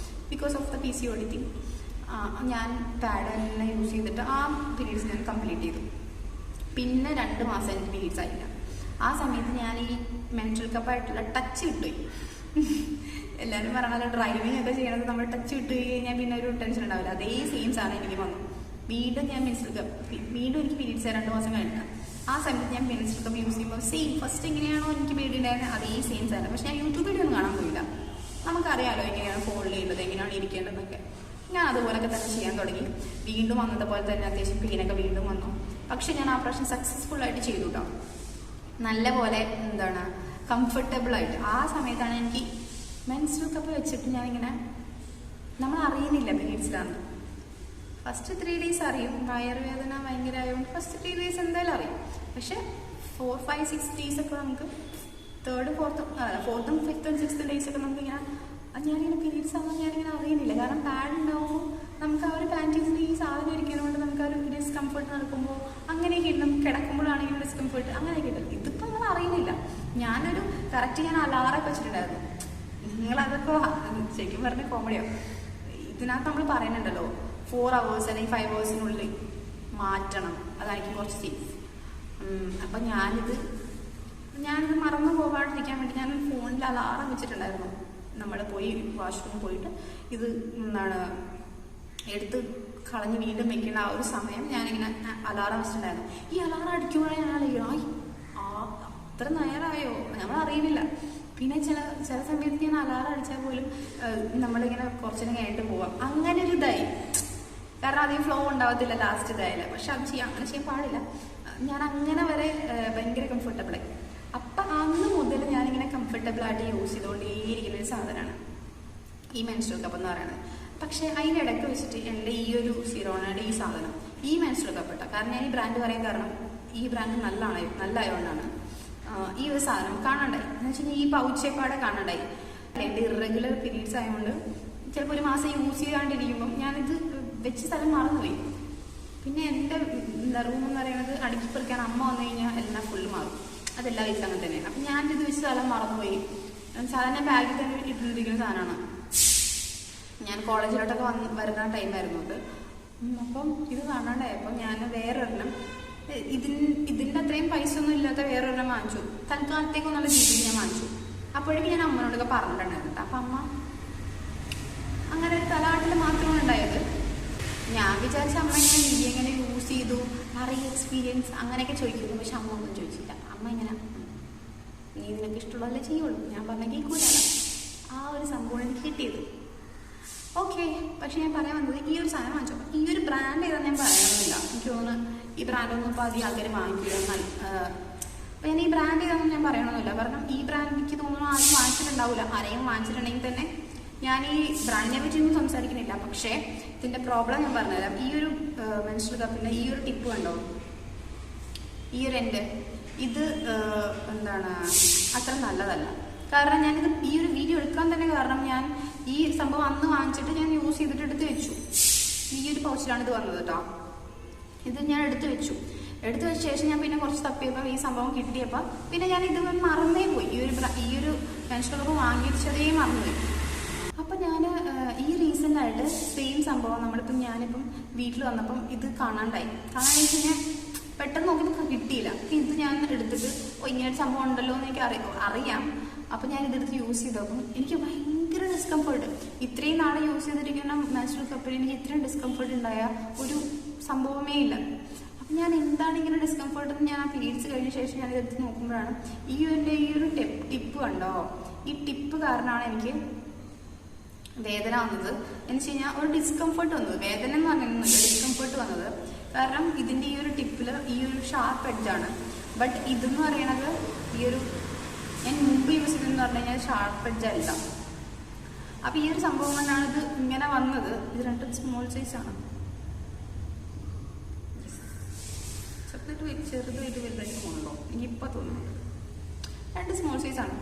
because of the PCOD thing. ഞാൻ പാഡ് തന്നെ യൂസ് ചെയ്തിട്ട് ആ പീരീഡ്സ് ഞാൻ കംപ്ലീറ്റ് ചെയ്തു. പിന്നെ 2 മാസം എനിക്ക് പീരീഡ്സ് ആയില്ല. ആ സമയത്ത് ഞാൻ ഈ മെൻസ്ട്രൽ കപ്പായിട്ടുള്ള ടച്ച് വിട്ടുപോയി. എല്ലാവരും പറഞ്ഞാൽ ഡ്രൈവിംഗ് ഒക്കെ ചെയ്യണത് നമ്മൾ ടച്ച് വിട്ട് കഴിഞ്ഞാൽ പിന്നെ ഒരു ടെൻഷൻ ഉണ്ടാവില്ല. അതേ സെയിം സാധനം എനിക്ക് വന്നു. വീണ്ടും ഞാൻ മെൻസ്ട്രൽ കപ്പ്, വീണ്ടും എനിക്ക് പീരീഡ്സ് 2 മാസം കഴിഞ്ഞിട്ട് ആ സമയത്ത് ഞാൻ മെൻസ്ട്രൽ കപ്പ് യൂസ് ചെയ്യുമ്പോൾ സെയിം ഫസ്റ്റ് എങ്ങനെയാണോ എനിക്ക് പേടി ഉണ്ടായിരുന്നത് അതേ സെയിം സാധനം. പക്ഷെ ഞാൻ യൂട്യൂബ് വീഡിയോ ഒന്നും കാണാൻ പോയില്ല, നമുക്കറിയാമല്ലോ എങ്ങനെയാണ് ഫോൾഡ് ചെയ്യേണ്ടത്, എങ്ങനെയാണ് ഇരിക്കേണ്ടതെന്നൊക്കെ. ഞാൻ അതുപോലൊക്കെ തന്നെ ചെയ്യാൻ തുടങ്ങി. വീണ്ടും വന്നത് പോലെ തന്നെ അത്യാവശ്യം പെയിനൊക്കെ വീണ്ടും വന്നു. പക്ഷെ ഞാൻ ആ പ്രാവശ്യം സക്സസ്ഫുള്ളായിട്ട് ചെയ്തു കേട്ടോ, നല്ല പോലെ കംഫർട്ടബിളായിട്ട്. ആ സമയത്താണ് എനിക്ക് മെൻസ്ട്രൽ കപ്പ് വെച്ചിട്ട് ഞാനിങ്ങനെ നമ്മൾ അറിയുന്നില്ല പീരീഡ്സിലാന്ന്. ഫസ്റ്റ് 3 days അറിയും, വയറുവേദന ഭയങ്കര ആയതുകൊണ്ട് ഫസ്റ്റ് 3 days എന്തായാലും അറിയും. പക്ഷെ 4, 5, 6 days ഒക്കെ നമുക്ക് 3rd, 4th, 5th, 6th days ഒക്കെ നമുക്കിങ്ങനെ ഞാനിങ്ങനെ പീരീഡ്സ് ആകുമ്പോൾ ഞാനിങ്ങനെ അറിയുന്നില്ല. കാരണം പാഡ് ഉണ്ടാവുമ്പോൾ നമുക്ക് ആ ഒരു പാൻറ്റീസിൽ ഈ സാധനം ഇരിക്കുന്നതുകൊണ്ട് നമുക്ക് ആ ഒരു ഡിസ്കംഫർട്ട് നടക്കുമ്പോൾ അങ്ങനെയൊക്കെ ഉണ്ട്. നമുക്ക് കിടക്കുമ്പോഴാണെങ്കിലും ഡിസ്കംഫർട്ട് അങ്ങനെയൊക്കെ ഉണ്ട്. ഇതിപ്പോൾ നമ്മൾ അറിയുന്നില്ല. ഞാനൊരു കറക്റ്റ് ഞാൻ അലാറൊക്കെ വെച്ചിട്ടുണ്ടായിരുന്നു. നിങ്ങളതൊക്കെ ശരിക്കും പറഞ്ഞ കോമഡിയോ. ഇതിനകത്ത് നമ്മൾ പറയുന്നുണ്ടല്ലോ 4 hours അല്ലെങ്കിൽ 5 hours മാറ്റണം, അതായിരിക്കും കുറച്ച് സേഫ്. അപ്പം ഞാനിത് മറന്നു പോകാണ്ടിരിക്കാൻ വേണ്ടി ഞാൻ ഫോണിൽ അലാറം വെച്ചിട്ടുണ്ടായിരുന്നു. നമ്മൾ പോയി വാഷ്റൂമിൽ പോയിട്ട് ഇത് എടുത്ത് കളഞ്ഞ് വീണ്ടും വെക്കേണ്ട ആ ഒരു സമയം ഞാനിങ്ങനെ അലാറം വെച്ചിട്ടുണ്ടായിരുന്നു. ഈ അലാറം അടിക്കുമ്പോഴേ അത്ര നേരമായോ നമ്മൾ അറിയുന്നില്ല. പിന്നെ ചില സമയത്ത് ഞാൻ അലാറം അടിച്ചാൽ പോലും നമ്മളിങ്ങനെ കുറച്ചിനെ കഴിഞ്ഞിട്ട് പോവാം. അങ്ങനെ ഒരു ഇതായി, കാരണം അധികം ഫ്ലോ ഉണ്ടാവത്തില്ല ലാസ്റ്റ് ഇതായാലും. പക്ഷെ അത് അങ്ങനെ ചെയ്യാൻ പാടില്ല. ഞാൻ അങ്ങനെ വരെ ഭയങ്കര കംഫർട്ടബിളായി. അപ്പം അന്ന് മുതൽ ഞാനിങ്ങനെ കംഫർട്ടബിളായിട്ട് യൂസ് ചെയ്തുകൊണ്ടേയിരിക്കുന്ന ഒരു സാധനമാണ് ഈ മെൻസ്ട്രൽ കപ്പ് എന്ന് പറയുന്നത്. പക്ഷേ അതിനിടയ്ക്ക് വെച്ചിട്ട് എൻ്റെ ഈ ഒരു സിറോണയുടെ ഈ സാധനം, ഈ മെൻസ്ട്രൽ കപ്പ് ഇട്ട കാരണം ഞാൻ ഈ ബ്രാൻഡ് പറയാൻ കാരണം ഈ ബ്രാൻഡ് നല്ലതായതുകൊണ്ടാണ് ഈ ഒരു സാധനം കാണണ്ടായി. എന്ന് വെച്ച് കഴിഞ്ഞാൽ ഈ പൗച്ചേപ്പാടെ കാണണ്ടായി. എൻ്റെ ഇറഗുലർ പീരീഡ്സ് ആയതുകൊണ്ട് ചിലപ്പോൾ ഒരു മാസം യൂസ് ചെയ്യാണ്ടിരിക്കുമ്പം ഞാനിത് വെച്ച് സ്ഥലം മറന്നുപോയി. പിന്നെ എൻ്റെ റൂം എന്ന് പറയുന്നത് അടുക്കി പറിക്കാൻ അമ്മ വന്നു കഴിഞ്ഞാൽ എല്ലാം ഫുള്ള് മാറും. അതെല്ലാ വീട്ടിലും അങ്ങനെ തന്നെയാണ്. അപ്പം ഞാൻ ഇത് വെച്ച് സ്ഥലം മറന്നുപോയി. സാധാരണ ബാഗിൽ തന്നെ ഇട്ടിരിക്കുന്ന സാധനമാണ്. ഞാൻ കോളേജിലോട്ടൊക്കെ വരുന്ന ടൈമായിരുന്നു അത്. അപ്പം ഇത് കാണാണ്ടായപ്പോൾ ഞാൻ വേറൊരെണ്ണം ഇതിൻ്റെ അത്രയും പൈസ ഒന്നും ഇല്ലാത്ത വേറൊരെണ്ണം വാങ്ങിച്ചു. തൽക്കാലത്തേക്കും നല്ല രീതിയിൽ ഞാൻ വാങ്ങിച്ചു. അപ്പോഴേക്കും ഞാൻ അമ്മനോടൊക്കെ പറഞ്ഞിട്ടുണ്ടായിരുന്നു. അപ്പം അമ്മ അങ്ങനെ തലയാട്ടിൽ മാത്രമാണ് ഉണ്ടായത്. ഞാൻ വിചാരിച്ച അമ്മ ഇങ്ങനെ നീ എങ്ങനെ യൂസ് ചെയ്തു, നിറയെ എക്സ്പീരിയൻസ് അങ്ങനെയൊക്കെ ചോദിക്കുന്നു. പക്ഷെ അമ്മ ഒന്നും ചോദിച്ചില്ല. അമ്മ ഇങ്ങനെ നീ നിനക്ക് ഇഷ്ടമുള്ളതല്ലേ ചെയ്യുള്ളൂ, ഞാൻ പറഞ്ഞ കേൾക്കൂലല്ല. ആ ഒരു സംഭവം എനിക്ക് കിട്ടിയത്. ഓക്കെ, പക്ഷെ ഞാൻ പറയാൻ വന്നത് ഈ ഒരു സാധനം വാങ്ങിച്ചോ. ഈ ഒരു ബ്രാൻഡ് ഏതാണെന്ന് ഞാൻ പറയണമെന്നില്ല. എനിക്ക് തോന്നുന്നു ഈ ബ്രാൻഡൊന്നും ഇപ്പോൾ അധികം ആൾക്കാർ വാങ്ങിക്കില്ല. അപ്പം ഞാൻ ഈ ബ്രാൻഡ് ഏതാണെന്ന് ഞാൻ പറയണമെന്നില്ല. കാരണം ഈ ബ്രാൻഡ് എനിക്ക് തോന്നുന്നു ആരും വാങ്ങിച്ചിട്ടുണ്ടാവില്ല. ആരെയും വാങ്ങിച്ചിട്ടുണ്ടെങ്കിൽ തന്നെ ഞാൻ ഈ ബ്രാൻഡിനെ പറ്റിയൊന്നും സംസാരിക്കുന്നില്ല. പക്ഷേ ഇതിൻ്റെ പ്രോബ്ലം ഞാൻ പറഞ്ഞുതരാം. ഈ ഒരു മെൻസ്ട്രുവൽ കപ്പിൻ്റെ ഈ ഒരു ടിപ്പ് കണ്ടോ, ഈ ഒരു ഇത് എന്താണ് അത്ര നല്ലതല്ല. കാരണം ഞാനിത് ഈ ഒരു വീഡിയോ എടുക്കാൻ തന്നെ കാരണം ഞാൻ ഈ സംഭവം അന്ന് വാങ്ങിച്ചിട്ട് ഞാൻ യൂസ് ചെയ്തിട്ട് എടുത്ത് വെച്ചു. ഈ ഒരു പൗച്ചിലാണ് ഇത് വന്നത് കേട്ടോ. ഇത് ഞാൻ എടുത്ത് വെച്ച ശേഷം ഞാൻ പിന്നെ കുറച്ച് തപ്പിയപ്പോൾ ഈ സംഭവം കിട്ടിയപ്പോൾ പിന്നെ ഞാൻ ഇത് മറന്നേ പോയി. ഈ ഒരു മെൻസ്ട്രുവൽ കപ്പ് വാങ്ങിച്ചതേ മറന്നുപോയി. അപ്പം ഞാൻ ഈ റീസെൻ്റായിട്ട് സെയിം സംഭവം ഞാനിപ്പം വീട്ടിൽ വന്നപ്പം ഇത് കാണാണ്ടായി വെച്ച് കഴിഞ്ഞാൽ പെട്ടെന്ന് നോക്കിയപ്പോൾ കിട്ടിയില്ല. ഇത് ഞാൻ എടുത്തിട്ട് ഇങ്ങനൊരു സംഭവം ഉണ്ടല്ലോ എന്ന് എനിക്ക് അറിയാം. അപ്പം ഞാൻ ഇതെടുത്ത് യൂസ് ചെയ്തപ്പം എനിക്ക് ഭയങ്കര ഡിസ്കംഫേർട്ട്. ഇത്രയും നാളെ യൂസ് ചെയ്തിരിക്കുന്ന മെൻസ്ട്രുവൽ കപ്പിൽ എനിക്ക് ഇത്രയും ഡിസ്കംഫേർട്ട് ഉണ്ടായ ഒരു സംഭവമേ ഇല്ല. അപ്പം ഞാൻ എന്താണ് ഇങ്ങനെ ഡിസ്കംഫേർട്ട് എന്ന് ഞാൻ ആ പീരീഡ്സ് കഴിഞ്ഞ ശേഷം ഞാൻ ഇതെടുത്ത് നോക്കുമ്പോഴാണ് ഈ ഒരു ടിപ്പ് കണ്ടോ, ഈ ടിപ്പ് കാരണമാണ് എനിക്ക് വേദന വന്നത്. എന്ന് വെച്ച് കഴിഞ്ഞാൽ ഒരു ഡിസ്കംഫേർട്ട് വന്നത്. വേദന എന്ന് പറഞ്ഞിരുന്നില്ല, ഡിസ്കംഫേർട്ട് വന്നത്. കാരണം ഇതിൻ്റെ ഈ ഒരു ടിപ്പിൽ ഈ ഒരു ഷാർപ്പ് എഡ്ജാണ്. ബട്ട് ഇതെന്ന് പറയണത് ഈ ഒരു ഞാൻ മുമ്പ് യൂസ് ചെയ്തതെന്ന് പറഞ്ഞു കഴിഞ്ഞാൽ ഷാർപ്പ് എഡ്ജ് അല്ല. അപ്പം ഈ ഒരു സംഭവം കൊണ്ടാണ് ഇത് ഇങ്ങനെ വന്നത്. ഇത് രണ്ടും സ്മോൾ സൈസാണ്. ചെറുതായിട്ട് വലുതായിട്ട് പോകുന്നുണ്ടോ എനിക്കിപ്പോൾ തോന്നുന്നുണ്ട്. രണ്ട് സ്മോൾ സൈസാണ്.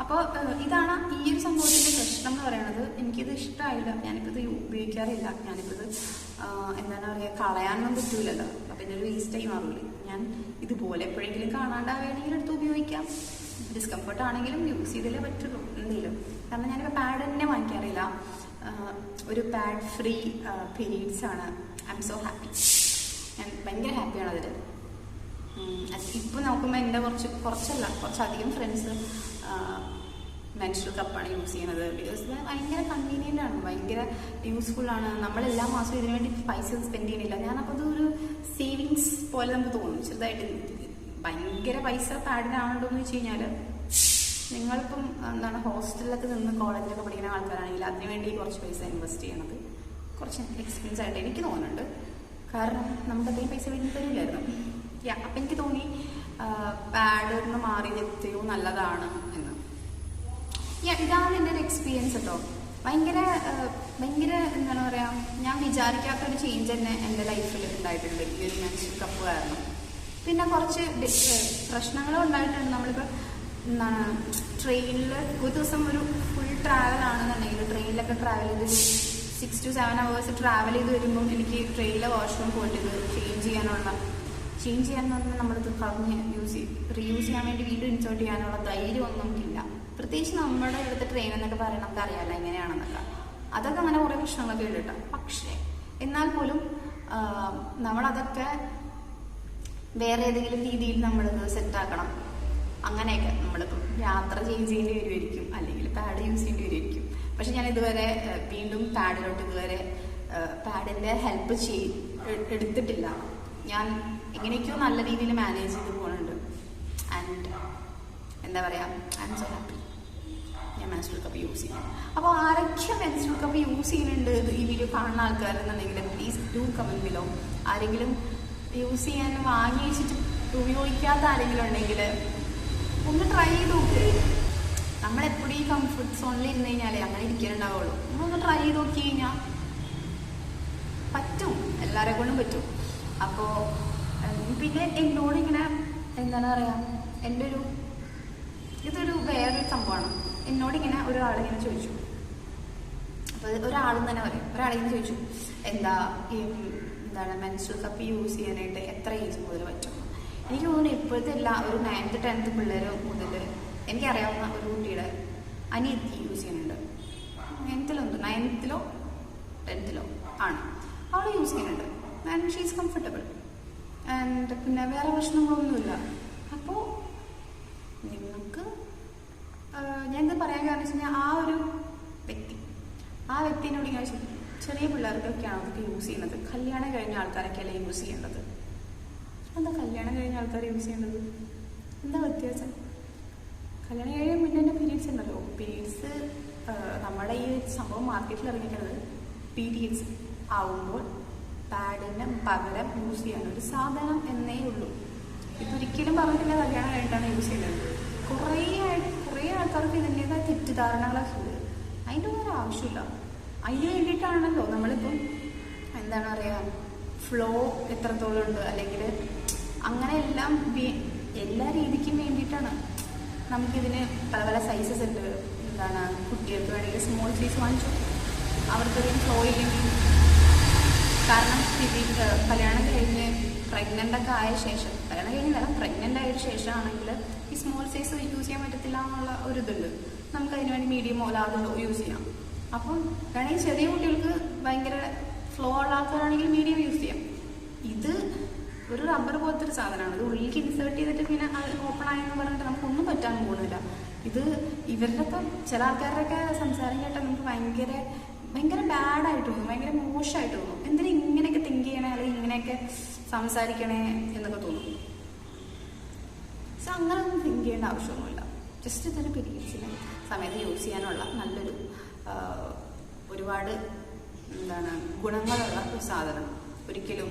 അപ്പോൾ ഇതാണ് ഈ ഒരു സംഭവത്തിൻ്റെ പ്രശ്നം എന്ന് പറയുന്നത്. എനിക്കിത് ഇഷ്ടമായില്ല. ഞാനിപ്പോൾ ഇത് ഉപയോഗിക്കാറില്ല. ഞാനിപ്പോൾ ഇത് എന്താണ് പറയുക, കളയാനൊന്നും പറ്റൂലല്ലോ. അപ്പം ഇതൊരു വേസ്റ്റായി മാറില്ല. ഞാൻ ഇതുപോലെ എപ്പോഴെങ്കിലും കാണാണ്ടാവുകയാണെങ്കിൽ എടുത്ത് ഉപയോഗിക്കാം. ഡിസ്കംഫർട്ട് ആണെങ്കിലും യൂസ് ചെയ്തല്ലേ പറ്റുള്ളൂ എന്തെങ്കിലും. കാരണം ഞാനിപ്പോൾ പാഡ് തന്നെ വാങ്ങിക്കാറില്ല. ഒരു പാഡ് ഫ്രീ പീരീഡ്സ് ആണ്. I M so happy. ഞാൻ ഭയങ്കര ഹാപ്പിയാണ് അതിൽ. ഇപ്പോൾ നോക്കുമ്പോൾ എൻ്റെ കുറച്ചധികം ഫ്രണ്ട്സ് മെൻസ്ട്രുവൽ കപ്പാണ് യൂസ് ചെയ്യുന്നത്. ബിക്കോസ് ഭയങ്കര കൺവീനിയൻ്റ് ആണ്, ഭയങ്കര യൂസ്ഫുള്ളാണ്. നമ്മളെല്ലാ മാസവും ഇതിനു വേണ്ടി പൈസ സ്പെൻഡ് ചെയ്യണില്ല. ഞാനപ്പോൾ അതൊരു സേവിങ്സ് പോലെ നമുക്ക് തോന്നും ചെറുതായിട്ട്. ഭയങ്കര പൈസ പാഡിനാണല്ലോ എന്ന് വെച്ച് കഴിഞ്ഞാൽ നിങ്ങളിപ്പം എന്താണ് ഹോസ്റ്റലിലൊക്കെ നിന്ന് കോളേജിലൊക്കെ പഠിക്കുന്ന ആൾക്കാരാണെങ്കിൽ അതിനുവേണ്ടി കുറച്ച് പൈസ ഇൻവെസ്റ്റ് ചെയ്യണത് കുറച്ച് എക്സ്പെൻസ് ആയിട്ട് എനിക്ക് തോന്നുന്നുണ്ട്. കാരണം നമുക്ക് അത്രയും പൈസ വീട്ടിൽ തരില്ലായിരുന്നു. അപ്പം എനിക്ക് തോന്നി പാഡിൽ നിന്ന് മാറിയത് എത്രയോ നല്ലതാണ് എന്ന്. ഇതാണ് എൻ്റെ ഒരു എക്സ്പീരിയൻസ് കേട്ടോ. ഭയങ്കര എന്താണ് പറയുക, ഞാൻ വിചാരിക്കാത്തൊരു ചേഞ്ച് തന്നെ എൻ്റെ ലൈഫിൽ ഉണ്ടായിട്ടുണ്ട് ഈ ഒരു മെൻസ്ട്രുവൽ കപ്പ് കാരണം. പിന്നെ കുറച്ച് പ്രശ്നങ്ങളും ഉണ്ടായിട്ടുണ്ട്. നമ്മളിപ്പോൾ എന്താണ് ട്രെയിനിൽ ഒരു ദിവസം ഒരു ഫുൾ ട്രാവലാണെന്നുണ്ടെങ്കിൽ ട്രെയിനിലൊക്കെ ട്രാവൽ ചെയ്ത് 6 to 7 hours ട്രാവൽ ചെയ്ത് വരുമ്പോൾ എനിക്ക് ട്രെയിനിലെ വാഷ്റൂം പോയിട്ട് ഇത് ചേഞ്ച് ചെയ്യാൻ പറഞ്ഞാൽ നമ്മളിത് കളഞ്ഞ് റീയൂസ് ചെയ്യാൻ വേണ്ടി വീണ്ടും ഇൻസേർട്ട് ചെയ്യാനുള്ള ധൈര്യമൊന്നും നമുക്കില്ല. പ്രത്യേകിച്ച് നമ്മുടെ ഇവിടുത്തെ ട്രെയിൻ എന്നൊക്കെ പറയാൻ നമുക്ക് അറിയാമല്ലോ എങ്ങനെയാണെന്നൊക്കെ. അതൊക്കെ അങ്ങനെ കുറേ പ്രശ്നങ്ങളൊക്കെ ഉണ്ട് കേട്ടോ. പക്ഷേ എന്നാൽ പോലും നമ്മളതൊക്കെ വേറെ ഏതെങ്കിലും രീതിയിൽ നമ്മളിത് സെറ്റാക്കണം. അങ്ങനെയൊക്കെ നമ്മളിപ്പം യാത്ര ചെയ്യേണ്ടി വരുമായിരിക്കും, അല്ലെങ്കിൽ പാഡ് യൂസ് ചെയ്യേണ്ടി വരുമായിരിക്കും. പക്ഷെ ഞാൻ ഇതുവരെ വീണ്ടും പാഡിൻ്റെ ഹെൽപ്പ് എടുത്തിട്ടില്ല. ഞാൻ എങ്ങനെയൊക്കെയോ നല്ല രീതിയിൽ മാനേജ് ചെയ്ത് പോകുന്നുണ്ട്. ആൻഡ് എന്താ പറയുക, ഐ എം സോ ഹാപ്പി ഞാൻ മെൻസ്ട്രുവൽ കപ്പ് യൂസ് ചെയ്യുന്നു. അപ്പോൾ ആരൊക്കെ മെൻസ്ട്രുവൽ കപ്പ് യൂസ് ചെയ്യുന്നുണ്ട് ഈ വീഡിയോ കാണുന്ന ആൾക്കാരെന്നുണ്ടെങ്കിൽ പ്ലീസ് ഡു കമൻറ്റ് ബിലോ. ആരെങ്കിലും യൂസ് ചെയ്യാൻ വാങ്ങി വെച്ചിട്ട് ഉപയോഗിക്കാത്ത ആരെങ്കിലും ഉണ്ടെങ്കിൽ ഒന്ന് ട്രൈ ചെയ്ത് നോക്കി. നമ്മളെപ്പോഴും ഈ കംഫർട്ട് സോണിൽ ഇരുന്ന് കഴിഞ്ഞാലേ അങ്ങനെ ഇരിക്കാനുണ്ടാവുള്ളൂ. നമ്മളൊന്ന് ട്രൈ ചെയ്ത് നോക്കി കഴിഞ്ഞാൽ പറ്റും, എല്ലാവരെ കൊണ്ടും പറ്റും. അപ്പോൾ പിന്നെ എന്നോട് ഇങ്ങനെ എന്താണ് പറയുക, ഇതൊരു വേറൊരു സംഭവമാണ്. എന്നോടിങ്ങനെ ഒരാളിങ്ങനെ ചോദിച്ചു, അപ്പോൾ ഒരാളെന്ന് തന്നെ പറയും. ഒരാളെന്ന് ചോദിച്ചു എന്താണ് മെൻസ്ട്രൽ കപ്പ് യൂസ് ചെയ്യാനായിട്ട് എത്ര ഏജ് മുതൽ പറ്റും? എനിക്ക് തോന്നുന്നു ഇപ്പോഴത്തെ ഒരു 9th 10th പിള്ളേർ മുതൽ എനിക്കറിയാവുന്ന ഒരു കുട്ടിയുടെ അനിയത്തി യൂസ് ചെയ്യുന്നുണ്ട്. 9th-ലോ 10th-ലോ ആണ് അവൾ യൂസ് ചെയ്യുന്നുണ്ട്. And she is comfortable and പിന്നെ വേറെ പ്രശ്നങ്ങളൊന്നുമില്ല. അപ്പോൾ നിങ്ങൾക്ക് ഞാനിത് പറയാൻ കാരണം വെച്ച് കഴിഞ്ഞാൽ ആ വ്യക്തിനോട് ഇങ്ങനെ ചെറിയ പിള്ളേർക്കൊക്കെയാണ് അതൊക്കെ യൂസ് ചെയ്യുന്നത്. കല്യാണം കഴിഞ്ഞ ആൾക്കാരൊക്കെയല്ലേ യൂസ് ചെയ്യേണ്ടത്? എന്താ കല്യാണം കഴിഞ്ഞ ആൾക്കാർ യൂസ് ചെയ്യേണ്ടത്? എന്താ വ്യത്യാസം? കല്യാണം കഴിയാൻ മുന്നേ തന്നെ പീരീഡ്സ് ഉണ്ടല്ലോ. പീരീഡ്സ് നമ്മുടെ ഈ സംഭവം മാർക്കറ്റിൽ ഇറങ്ങിക്കുന്നത് പീരീഡ്സ് ആവുമ്പോൾ പാഡിന് പകരം യൂസ് ചെയ്യാനൊരു സാധനം എന്നേ ഉള്ളൂ. ഇതൊരിക്കലും പറഞ്ഞിട്ടില്ല കല്യാണം കഴിഞ്ഞിട്ടാണ് യൂസ് ചെയ്യുന്നത്. കുറേ ആൾക്കാർക്ക് ഇതിൻ്റെതായ തെറ്റിദ്ധാരണകളൊക്കെ ഉണ്ട്. അതിൻ്റെ ഒന്നും ആവശ്യമില്ല. അതിന് വേണ്ടിയിട്ടാണല്ലോ നമ്മളിപ്പം എന്താണ് പറയുക, ഫ്ലോ എത്രത്തോളം ഉണ്ട് അല്ലെങ്കിൽ അങ്ങനെ എല്ലാ രീതിക്കും വേണ്ടിയിട്ടാണ്. നമുക്കിതിന് പല പല സൈസസ് ഉണ്ട്. എന്താണ് കുട്ടികൾക്ക് വേണമെങ്കിൽ സ്മോൾ സൈസ് വാങ്ങിച്ചു, അവർക്കധികം ഫ്ലോ ഇല്ലെങ്കിൽ. കാരണം കല്യാണം കഴിഞ്ഞ് പ്രഗ്നൻ്റ് ഒക്കെ ആയ ശേഷം, കല്യാണം കഴിഞ്ഞല്ല പ്രഗ്നൻ്റ് ആയ ശേഷമാണെങ്കിൽ ഈ സ്മോൾ സൈസ് യൂസ് ചെയ്യാൻ പറ്റത്തില്ല എന്നുള്ള ഒരു ഇതുണ്ട്. നമുക്കതിന് വേണ്ടി മീഡിയമോ ലാർജോ യൂസ് ചെയ്യാം. അപ്പം വേണമെങ്കിൽ ചെറിയ കുട്ടികൾക്ക് ഭയങ്കര ഫ്ലോ ഉള്ള ആൾക്കാരാണെങ്കിൽ മീഡിയം യൂസ് ചെയ്യാം. ഇത് ഒരു റബ്ബർ പോലത്തെ ഒരു സാധനമാണ്. ഇത് ഉള്ളിലേക്ക് ഇൻസേർട്ട് ചെയ്തിട്ട് പിന്നെ ഓപ്പൺ ആയെന്ന് പറഞ്ഞിട്ട് നമുക്കൊന്നും പറ്റാൻ പോകുന്നില്ല. ഇത് ഇവരുടെയൊക്കെ ചില ആൾക്കാരുടെയൊക്കെ സംസാരം കേട്ടാൽ നമുക്ക് ഭയങ്കര ബാഡായിട്ട് തോന്നും, ഭയങ്കര മോശമായിട്ട് തോന്നും. എന്തിനാ ഇങ്ങനെയൊക്കെ തിങ്ക് ചെയ്യണേ അല്ലെങ്കിൽ ഇങ്ങനെയൊക്കെ സംസാരിക്കണേ എന്നൊക്കെ തോന്നും. സോ അങ്ങനെ ഒന്നും തിങ്ക് ചെയ്യേണ്ട ആവശ്യമൊന്നുമില്ല. ജസ്റ്റ് ഇതൊരു പീരീഡ്സിന് സമയത്ത് യൂസ് ചെയ്യാനുള്ള നല്ലൊരു ഒരുപാട് ഗുണങ്ങളുള്ള ഒരു സാധനം. ഒരിക്കലും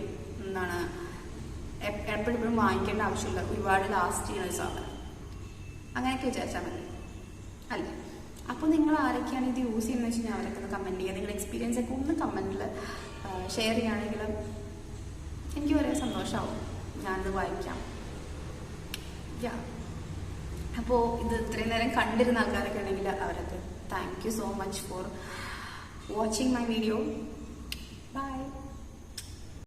എപ്പോഴും വാങ്ങിക്കേണ്ട ആവശ്യമില്ല. ഒരുപാട് ലാസ്റ്റ് ചെയ്യുന്ന ഒരു സാധനം. അങ്ങനെയൊക്കെ വിചാരിച്ചാൽ മതി അല്ലേ? അപ്പോൾ നിങ്ങൾ ആരൊക്കെയാണ് ഇത് യൂസ് ചെയ്യുന്നത് വെച്ച് കഴിഞ്ഞാൽ അവരൊക്കെ ഒന്ന് കമൻറ്റ് ചെയ്യുക. നിങ്ങളുടെ എക്സ്പീരിയൻസ് ഒക്കെ ഒന്ന് കമൻറ്റിൽ ഷെയർ ചെയ്യുകയാണെങ്കിൽ എനിക്ക് വളരെ സന്തോഷമാവും. ഞാനത് വായിക്കാം. അപ്പോൾ ഇത് ഇത്രയും നേരം കണ്ടിരുന്ന ആൾക്കാരൊക്കെ ഉണ്ടെങ്കിൽ അവരൊക്കെ thank you so much for watching my video. By.